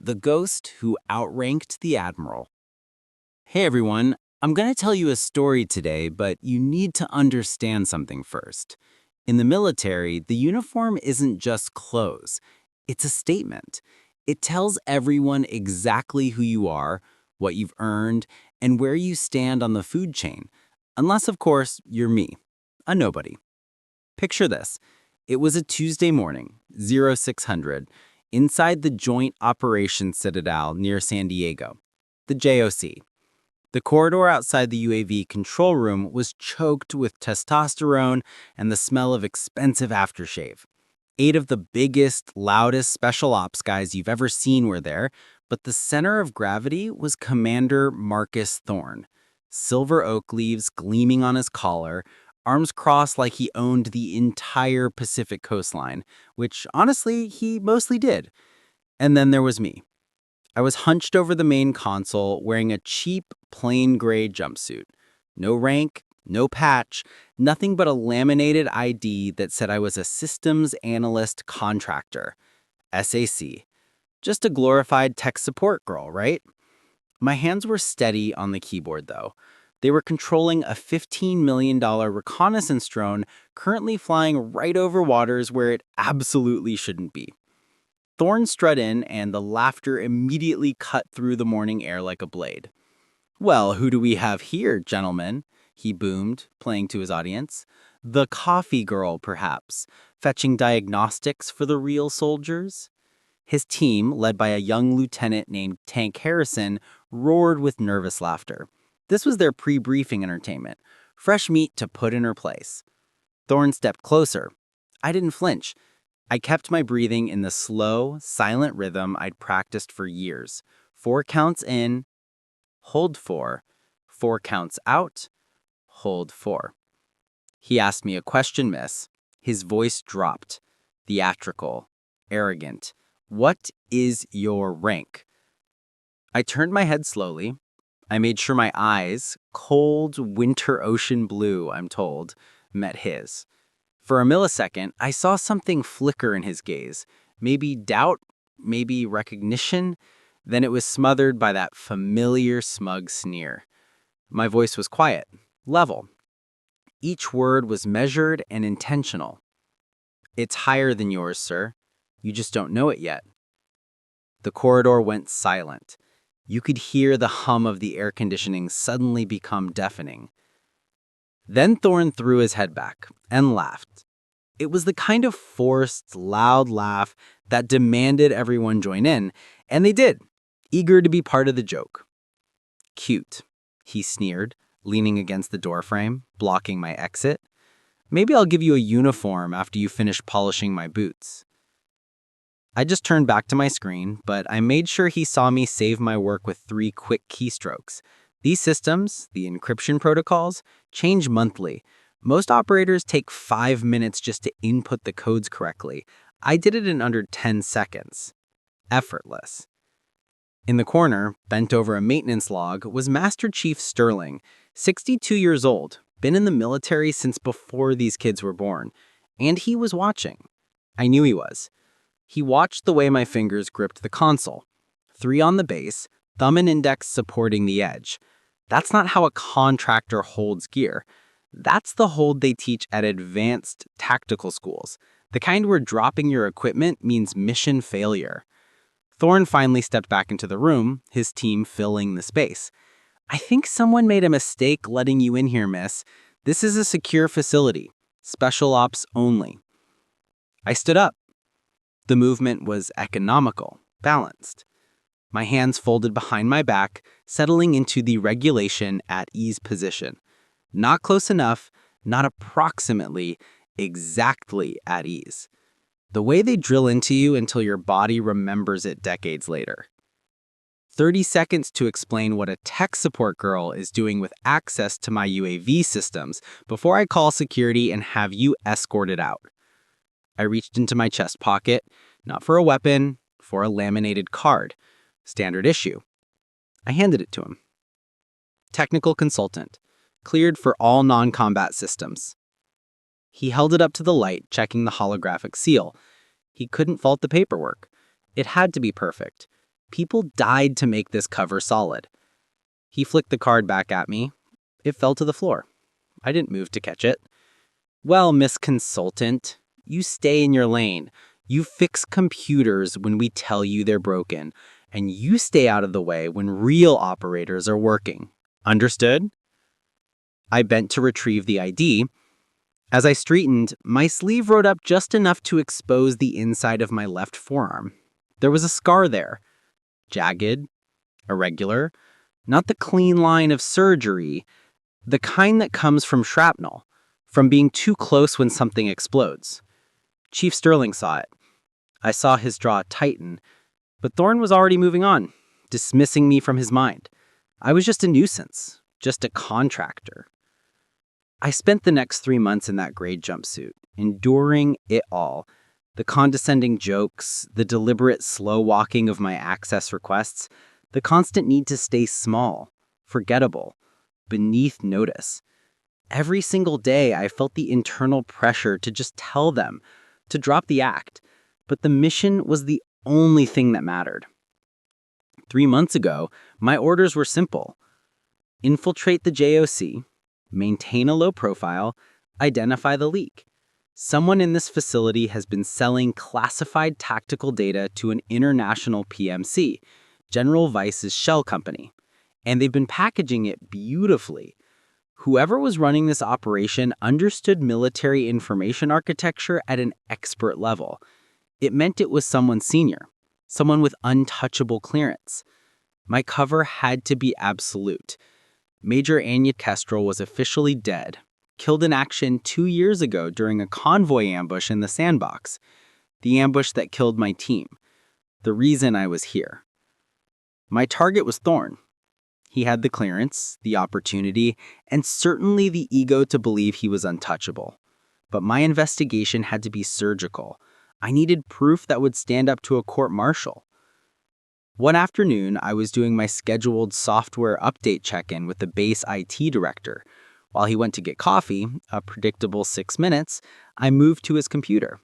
The Ghost Who Outranked the Admiral. Hey everyone, I'm going to tell you a story today, but you need to understand something first. In the military, the uniform isn't just clothes, it's a statement. It tells everyone exactly who you are, what you've earned, and where you stand on the food chain. Unless, of course, you're me, a nobody. Picture this. It was a Tuesday morning, 0600, inside the Joint Operations Citadel near San Diego, the JOC. The corridor outside the UAV control room was choked with testosterone and the smell of expensive aftershave. 8 of the biggest, loudest special ops guys you've ever seen were there, but the center of gravity was Commander Marcus Thorne. Silver oak leaves gleaming on his collar, arms crossed like he owned the entire Pacific coastline, which honestly, he mostly did. And then there was me. I was hunched over the main console wearing a cheap, plain gray jumpsuit. No rank, no patch, nothing but a laminated ID that said I was a Systems Analyst Contractor, SAC. Just a glorified tech support girl, right? My hands were steady on the keyboard, though. They were controlling a $15 million reconnaissance drone currently flying right over waters where it absolutely shouldn't be. Thorne strut in, and the laughter immediately cut through the morning air like a blade. "Well, who do we have here, gentlemen?" he boomed, playing to his audience. "The coffee girl, perhaps, fetching diagnostics for the real soldiers?" His team, led by a young lieutenant named Tank Harrison, roared with nervous laughter. This was their pre-briefing entertainment, fresh meat to put in her place. Thorne stepped closer. I didn't flinch. I kept my breathing in the slow, silent rhythm I'd practiced for years. 4 counts in, hold 4. 4 counts out, hold 4. He asked me a question, miss. His voice dropped. Theatrical, arrogant. "What is your rank?" I turned my head slowly. I made sure my eyes, cold winter ocean blue, I'm told, met his. For a millisecond, I saw something flicker in his gaze. Maybe doubt, maybe recognition. Then it was smothered by that familiar smug sneer. My voice was quiet, level. Each word was measured and intentional. "It's higher than yours, sir. You just don't know it yet." The corridor went silent. You could hear the hum of the air conditioning suddenly become deafening. Then Thorne threw his head back and laughed. It was the kind of forced, loud laugh that demanded everyone join in, and they did, eager to be part of the joke. "Cute," he sneered, leaning against the doorframe, blocking my exit. "Maybe I'll give you a uniform after you finish polishing my boots." I just turned back to my screen, but I made sure he saw me save my work with 3 quick keystrokes. These systems, the encryption protocols, change monthly. Most operators take 5 minutes just to input the codes correctly. I did it in under 10 seconds. Effortless. In the corner, bent over a maintenance log, was Master Chief Sterling, 62 years old, been in the military since before these kids were born. And he was watching. I knew he was. He watched the way my fingers gripped the console. 3 on the base, thumb and index supporting the edge. That's not how a contractor holds gear. That's the hold they teach at advanced tactical schools, the kind where dropping your equipment means mission failure. Thorne finally stepped back into the room, his team filling the space. "I think someone made a mistake letting you in here, miss. This is a secure facility. Special ops only." I stood up. The movement was economical, balanced. My hands folded behind my back, settling into the regulation at ease position. Not close enough, not approximately, exactly at ease. The way they drill into you until your body remembers it decades later. 30 seconds to explain what a tech support girl is doing with access to my UAV systems before I call security and have you escorted out. I reached into my chest pocket, not for a weapon, for a laminated card. Standard issue. I handed it to him. Technical consultant. Cleared for all non-combat systems. He held it up to the light, checking the holographic seal. He couldn't fault the paperwork. It had to be perfect. People died to make this cover solid. He flicked the card back at me. It fell to the floor. I didn't move to catch it. Well, Miss Consultant, you stay in your lane. You fix computers when we tell you they're broken, and you stay out of the way when real operators are working. Understood? I bent to retrieve the ID. As I straightened, my sleeve rode up just enough to expose the inside of my left forearm. There was a scar there. Jagged, irregular, not the clean line of surgery, the kind that comes from shrapnel, from being too close when something explodes. Chief Sterling saw it. I saw his jaw tighten, but Thorne was already moving on, dismissing me from his mind. I was just a nuisance, just a contractor. I spent the next 3 months in that gray jumpsuit, enduring it all. The condescending jokes, the deliberate slow walking of my access requests, the constant need to stay small, forgettable, beneath notice. Every single day I felt the internal pressure to just tell them, to drop the act, but the mission was the only thing that mattered. 3 months ago, my orders were simple. Infiltrate the JOC, maintain a low profile, identify the leak. Someone in this facility has been selling classified tactical data to an international PMC, General Vice's shell company, and they've been packaging it beautifully. Whoever was running this operation understood military information architecture at an expert level. It meant it was someone senior, someone with untouchable clearance. My cover had to be absolute. Major Anya Kestrel was officially dead, killed in action 2 years ago during a convoy ambush in the sandbox. The ambush that killed my team. The reason I was here. My target was Thorne. He had the clearance, the opportunity, and certainly the ego to believe he was untouchable. But my investigation had to be surgical. I needed proof that would stand up to a court-martial. One afternoon, I was doing my scheduled software update check-in with the base IT director. While he went to get coffee, a predictable 6 minutes, I moved to his computer.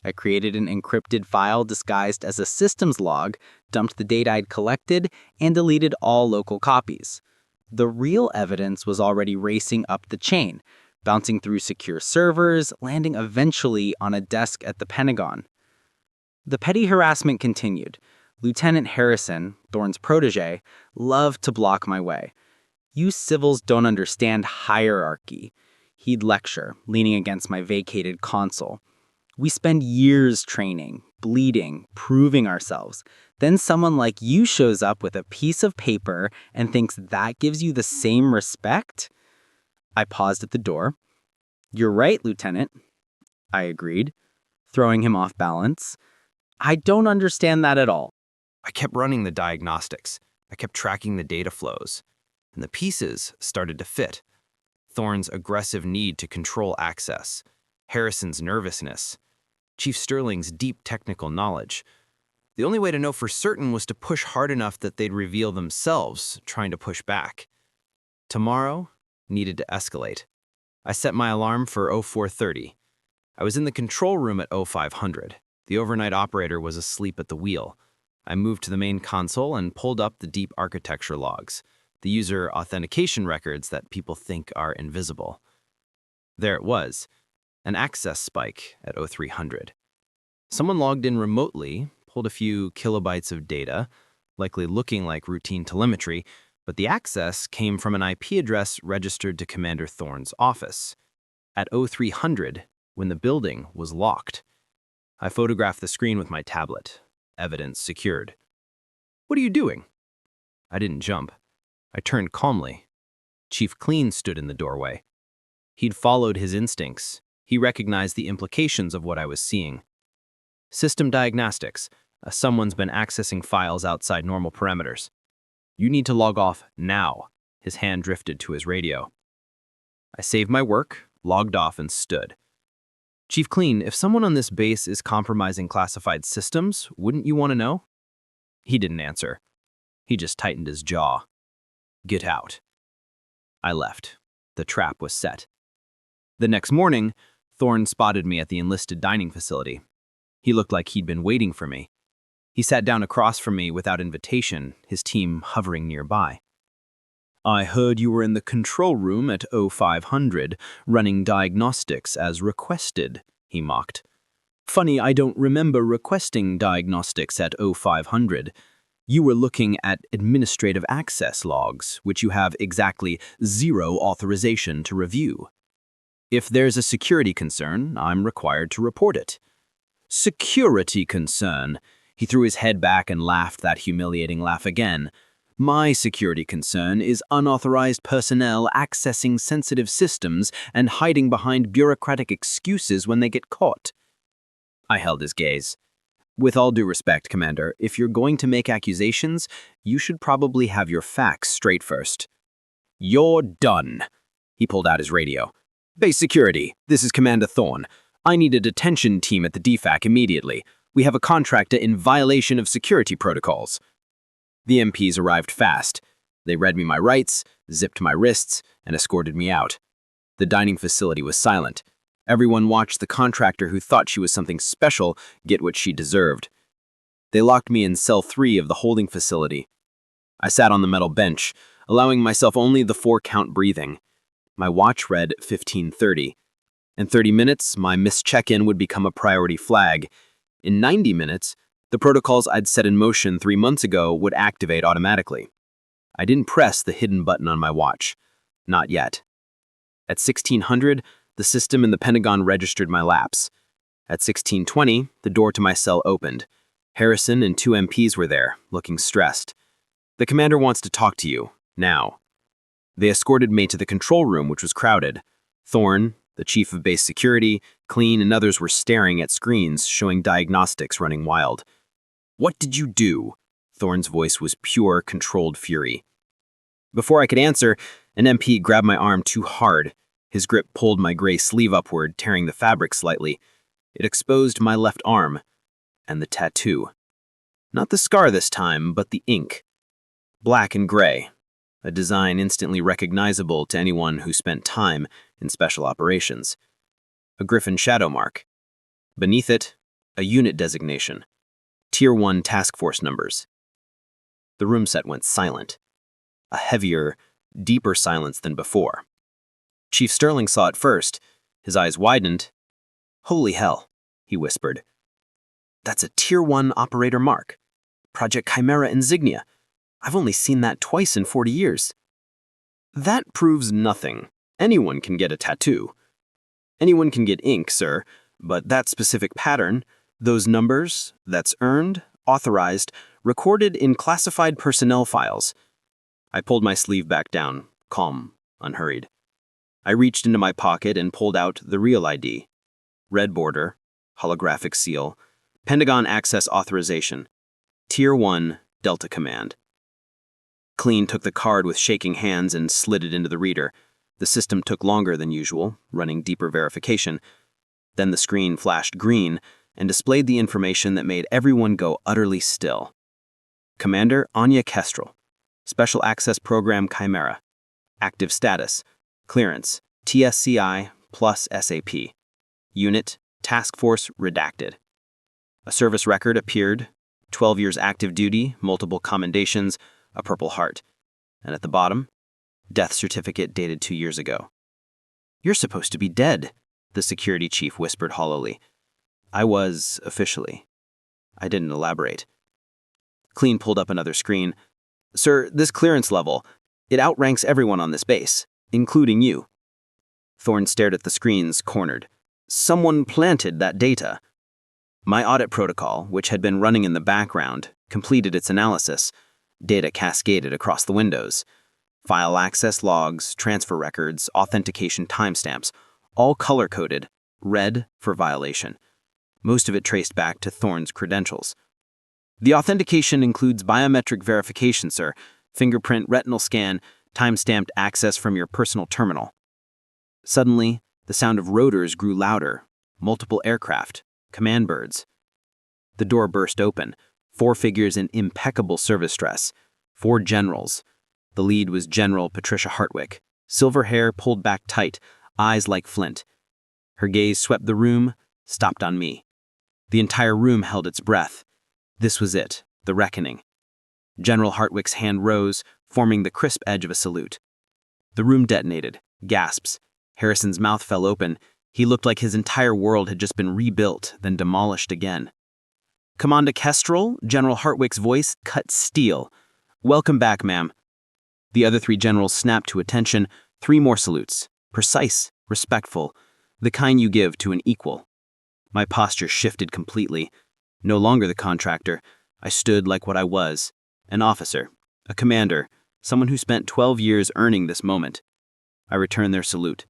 I created an encrypted file disguised as a systems log, dumped the data I'd collected, and deleted all local copies. The real evidence was already racing up the chain, bouncing through secure servers, landing eventually on a desk at the Pentagon. The petty harassment continued. Lieutenant Harrison, Thorne's protege, loved to block my way. You civils don't understand hierarchy. He'd lecture, leaning against my vacated console. We spend years training, bleeding, proving ourselves. Then someone like you shows up with a piece of paper and thinks that gives you the same respect? I paused at the door. You're right, Lieutenant. I agreed, throwing him off balance. I don't understand that at all. I kept running the diagnostics. I kept tracking the data flows. And the pieces started to fit. Thorne's aggressive need to control access. Harrison's nervousness. Chief Sterling's deep technical knowledge. The only way to know for certain was to push hard enough that they'd reveal themselves, trying to push back. Tomorrow needed to escalate. I set my alarm for 0430. I was in the control room at 0500. The overnight operator was asleep at the wheel. I moved to the main console and pulled up the deep architecture logs, the user authentication records that people think are invisible. There it was, an access spike at 0300. Someone logged in remotely, pulled a few kilobytes of data, likely looking like routine telemetry, but the access came from an IP address registered to Commander Thorne's office. At 0300, when the building was locked. I photographed the screen with my tablet. Evidence secured. What are you doing? I didn't jump. I turned calmly. Chief Clean stood in the doorway. He'd followed his instincts. He recognized the implications of what I was seeing. System diagnostics. Someone's been accessing files outside normal parameters. You need to log off now. His hand drifted to his radio. I saved my work, logged off, and stood. Chief Clean, if someone on this base is compromising classified systems, wouldn't you want to know? He didn't answer. He just tightened his jaw. Get out. I left. The trap was set. The next morning, Thorne spotted me at the enlisted dining facility. He looked like he'd been waiting for me. He sat down across from me without invitation, his team hovering nearby. I heard you were in the control room at 0500, running diagnostics as requested, he mocked. Funny, I don't remember requesting diagnostics at 0500. You were looking at administrative access logs, which you have exactly 0 authorization to review. If there's a security concern, I'm required to report it. Security concern. He threw his head back and laughed that humiliating laugh again. My security concern is unauthorized personnel accessing sensitive systems and hiding behind bureaucratic excuses when they get caught. I held his gaze. With all due respect, Commander, if you're going to make accusations, you should probably have your facts straight first. You're done. He pulled out his radio. Base security, this is Commander Thorne. I need a detention team at the DFAC immediately. We have a contractor in violation of security protocols. The MPs arrived fast. They read me my rights, zipped my wrists, and escorted me out. The dining facility was silent. Everyone watched the contractor who thought she was something special get what she deserved. They locked me in cell 3 of the holding facility. I sat on the metal bench, allowing myself only the 4-count breathing. My watch read 15:30. In 30 minutes, my missed check-in would become a priority flag. In 90 minutes, the protocols I'd set in motion 3 months ago would activate automatically. I didn't press the hidden button on my watch. Not yet. At 1600, the system in the Pentagon registered my lapse. At 1620, the door to my cell opened. Harrison and 2 MPs were there, looking stressed. The commander wants to talk to you, now. They escorted me to the control room, which was crowded. Thorne, the chief of base security, Clean, and others were staring at screens showing diagnostics running wild. What did you do? Thorne's voice was pure, controlled fury. Before I could answer, an MP grabbed my arm too hard. His grip pulled my gray sleeve upward, tearing the fabric slightly. It exposed my left arm, and the tattoo. Not the scar this time, but the ink. Black and gray, a design instantly recognizable to anyone who spent time in special operations. A Griffin shadow mark. Beneath it, a unit designation. Tier 1 task force numbers. The room set went silent. A heavier, deeper silence than before. Chief Sterling saw it first. His eyes widened. Holy hell, he whispered. That's a Tier 1 operator mark. Project Chimera insignia. I've only seen that twice in 40 years. That proves nothing. Anyone can get a tattoo. Anyone can get ink, sir, but that specific pattern, those numbers, that's earned, authorized, recorded in classified personnel files. I pulled my sleeve back down, calm, unhurried. I reached into my pocket and pulled out the real ID. Red border, holographic seal, Pentagon access authorization. Tier 1, Delta Command. Clean took the card with shaking hands and slid it into the reader. The system took longer than usual, running deeper verification. Then the screen flashed green and displayed the information that made everyone go utterly still. Commander Anya Kestrel. Special Access Program Chimera. Active status. Clearance. TSCI plus SAP. Unit. Task Force redacted. A service record appeared. 12 years active duty, multiple commendations, a Purple Heart. And at the bottom, death certificate dated 2 years ago. You're supposed to be dead, the security chief whispered hollowly. I was, officially. I didn't elaborate. Clean pulled up another screen. Sir, this clearance level, it outranks everyone on this base, including you. Thorne stared at the screens, cornered. Someone planted that data. My audit protocol, which had been running in the background, completed its analysis. Data cascaded across the windows. File access logs, transfer records, authentication timestamps, all color-coded, red for violation. Most of it traced back to Thorne's credentials. The authentication includes biometric verification, sir, fingerprint, retinal scan, time-stamped access from your personal terminal. Suddenly, the sound of rotors grew louder, multiple aircraft, command birds. The door burst open, 4 figures in impeccable service dress, 4 generals. The lead was General Patricia Hartwick, silver hair pulled back tight, eyes like flint. Her gaze swept the room, stopped on me. The entire room held its breath. This was it, the reckoning. General Hartwick's hand rose, forming the crisp edge of a salute. The room detonated. Gasps. Harrison's mouth fell open. He looked like his entire world had just been rebuilt, then demolished again. "Commander Kestrel," General Hartwick's voice cut steel. "Welcome back, ma'am." The other three generals snapped to attention. 3 more salutes. Precise, respectful, the kind you give to an equal. My posture shifted completely. No longer the contractor. I stood like what I was, an officer, a commander, someone who spent 12 years earning this moment. I returned their salute.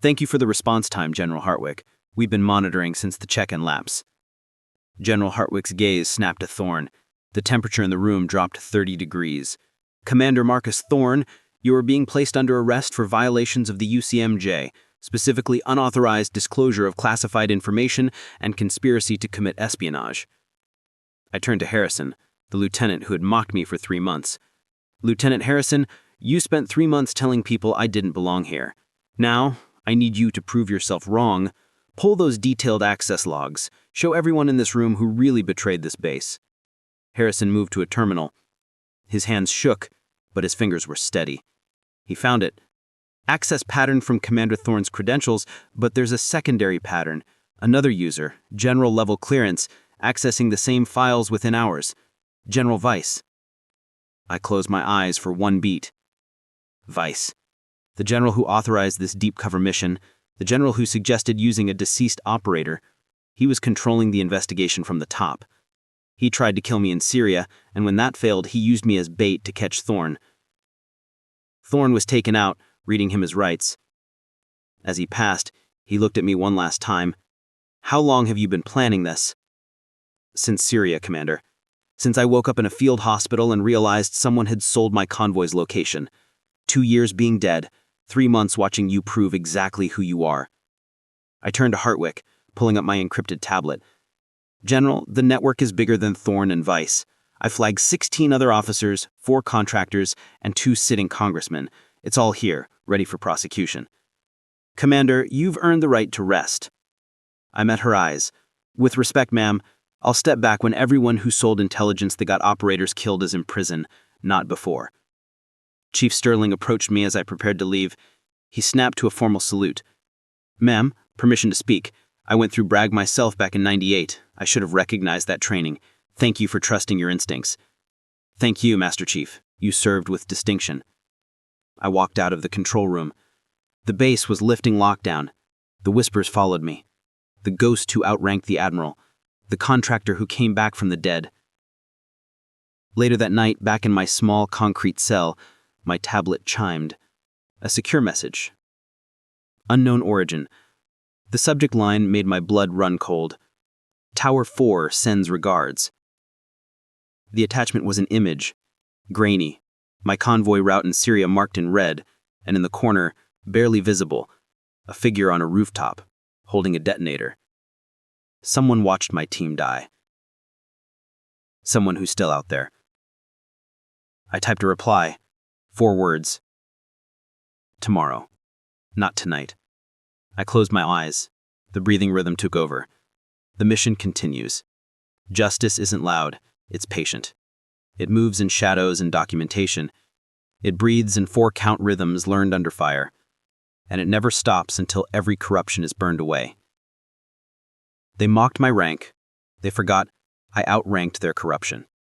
"Thank you for the response time, General Hartwick. We've been monitoring since the check-in lapse." General Hartwick's gaze snapped to Thorne. The temperature in the room dropped 30 degrees. "Commander Marcus Thorne, you are being placed under arrest for violations of the UCMJ, specifically unauthorized disclosure of classified information and conspiracy to commit espionage." I turned to Harrison, the lieutenant who had mocked me for 3 months. "Lieutenant Harrison, you spent 3 months telling people I didn't belong here. Now, I need you to prove yourself wrong. Pull those detailed access logs. Show everyone in this room who really betrayed this base." Harrison moved to a terminal. His hands shook, but his fingers were steady. He found it. "Access pattern from Commander Thorne's credentials, but there's a secondary pattern. Another user, general-level clearance, accessing the same files within hours. General Weiss." I closed my eyes for 1 beat. Weiss. The general who authorized this deep-cover mission, the general who suggested using a deceased operator. He was controlling the investigation from the top. He tried to kill me in Syria, and when that failed, he used me as bait to catch Thorne. Thorne was taken out, reading him his rights. As he passed, he looked at me one last time. "How long have you been planning this?" "Since Syria, Commander. Since I woke up in a field hospital and realized someone had sold my convoy's location. 2 years being dead, 3 months watching you prove exactly who you are." I turned to Hartwick, pulling up my encrypted tablet. "General, the network is bigger than Thorne and Weiss. I flagged 16 other officers, 4 contractors, and 2 sitting congressmen. It's all here, ready for prosecution." "Commander, you've earned the right to rest." I met her eyes. "With respect, ma'am, I'll step back when everyone who sold intelligence that got operators killed is in prison, not before." Chief Sterling approached me as I prepared to leave. He snapped to a formal salute. "Ma'am, permission to speak. I went through Bragg myself back in '98. I should have recognized that training. Thank you for trusting your instincts." "Thank you, Master Chief. You served with distinction." I walked out of the control room. The base was lifting lockdown. The whispers followed me. The ghost who outranked the Admiral. The contractor who came back from the dead. Later that night, back in my small concrete cell, my tablet chimed. A secure message. Unknown origin. The subject line made my blood run cold. Tower 4 sends regards. The attachment was an image. Grainy. My convoy route in Syria marked in red, and in the corner, barely visible, a figure on a rooftop, holding a detonator. Someone watched my team die. Someone who's still out there. I typed a reply. 4 words. Tomorrow. Not tonight. I closed my eyes. The breathing rhythm took over. The mission continues. Justice isn't loud, it's patient. It moves in shadows and documentation. It breathes in 4-count rhythms learned under fire. And it never stops until every corruption is burned away. They mocked my rank. They forgot I outranked their corruption.